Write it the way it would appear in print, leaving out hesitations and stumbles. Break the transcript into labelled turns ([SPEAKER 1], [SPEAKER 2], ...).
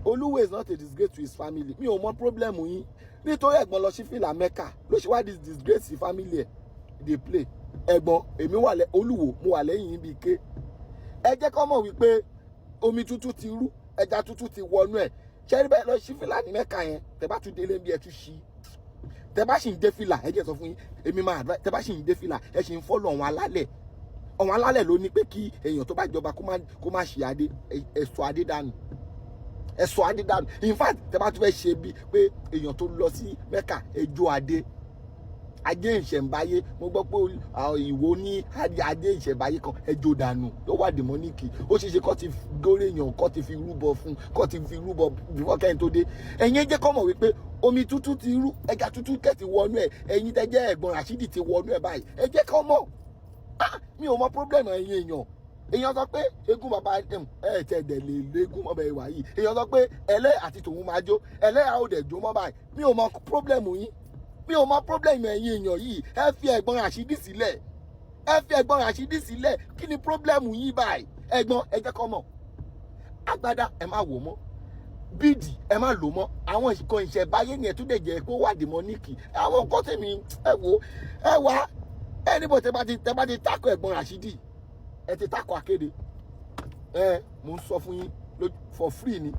[SPEAKER 1] Olúwo is not a disgrace to his family. Mi ò mọ problem yín. Nítorí ẹ̀gbọ́n lọ sí fìlà Mẹ́kà ló ṣe wá disgrace sí family ẹ̀. They play. Ẹ̀gbọ́n èmi wà lẹ́ Olúwo mo wà lẹ́yìn yín bí ké. Ẹ jẹ́ kó mọ̀ wípé omi tútù ti rú, ẹja tútù ti wọnú ẹ̀. Ṣé rí bẹ́ẹ̀ lọ sí fìlà ní Mẹ́kà yẹn? Tẹ́ bá tún délé bí ẹ tún ṣí. Tẹ́ bá sì ń dé fìlà, ẹ jẹ́ sọ fún yín, èmi máa advise, tẹ́ bá sì ń dé fìlà, ẹ sì ń follow àwọn alálẹ̀. Àwọn alálẹ̀ ló ní pé kí èèyàn tó bá jọba kó má ṣe adé, ẹ̀sọ́ adé dànù. Ẹ̀sọ́ adé dànù. In fact, tẹ́ bá tún fẹ́ ṣe bí pé èèyàn tó lọ sí Mẹ́kà ẹjọ́ adé. Ajé ìṣẹ̀ǹbáyé, mo gbọ́ pé ìwọ ní ajé ìṣẹ̀ǹbáyé kan ẹjọ́ dànù ló wà dèmọ́níkì. Ó ṣe ṣe kó ti górè èèyàn, kó ti fi rúbọ fún, kó ti fi rúbọ before kẹ́yìn tó dé. Ẹ̀yin jẹ́ kó mọ̀ wípé omi tútù ti rú, ẹja tútù kẹ́ ti wọnú ẹ̀. Ẹ̀yin tẹ́ jẹ́ ẹ̀gbọ́n Rashidi ti wọnú ẹ̀ báyìí. Ẹ jẹ́ kó mọ̀. Mi ò mọ problem ẹ̀yin èèyàn. Èèyàn sọ pé eégún bàbá ẹ̀ tẹ̀ dẹ̀ lè léégún mọ́ bẹ́ẹ̀ wà yìí. Èèyàn sọ pé ẹlẹ́ àti tòun máa jó, ẹlẹ́yà ò dẹ̀ jó mọ́ báyìí. Mi ò mọ problem yín. Mi ò mọ problem ẹ̀yin èèyàn yìí. Ẹ fi ẹ̀gbọ́n Rashidi sílẹ̀. Ẹ fi ẹ̀gbọ́n Rashidi sílẹ̀. Kí ni problem yín báyìí? Ẹ̀gbọ́n ẹ jẹ́ kó mọ̀. Agbádá ẹ má wò mọ́. Bíìdì ẹ má lò mọ́. Àwọn nǹkan ìṣẹ̀báyé ni ẹ tún dẹ̀ jẹ́ pé ó wà dèmọ́níkì. Àwọn nǹkan tèmi ẹ wá anybody tẹ́ bá ti tako ẹ̀gbọ́n Rashidi, ẹ ti tako Akéde. Mo ń sọ fún yín for free ni.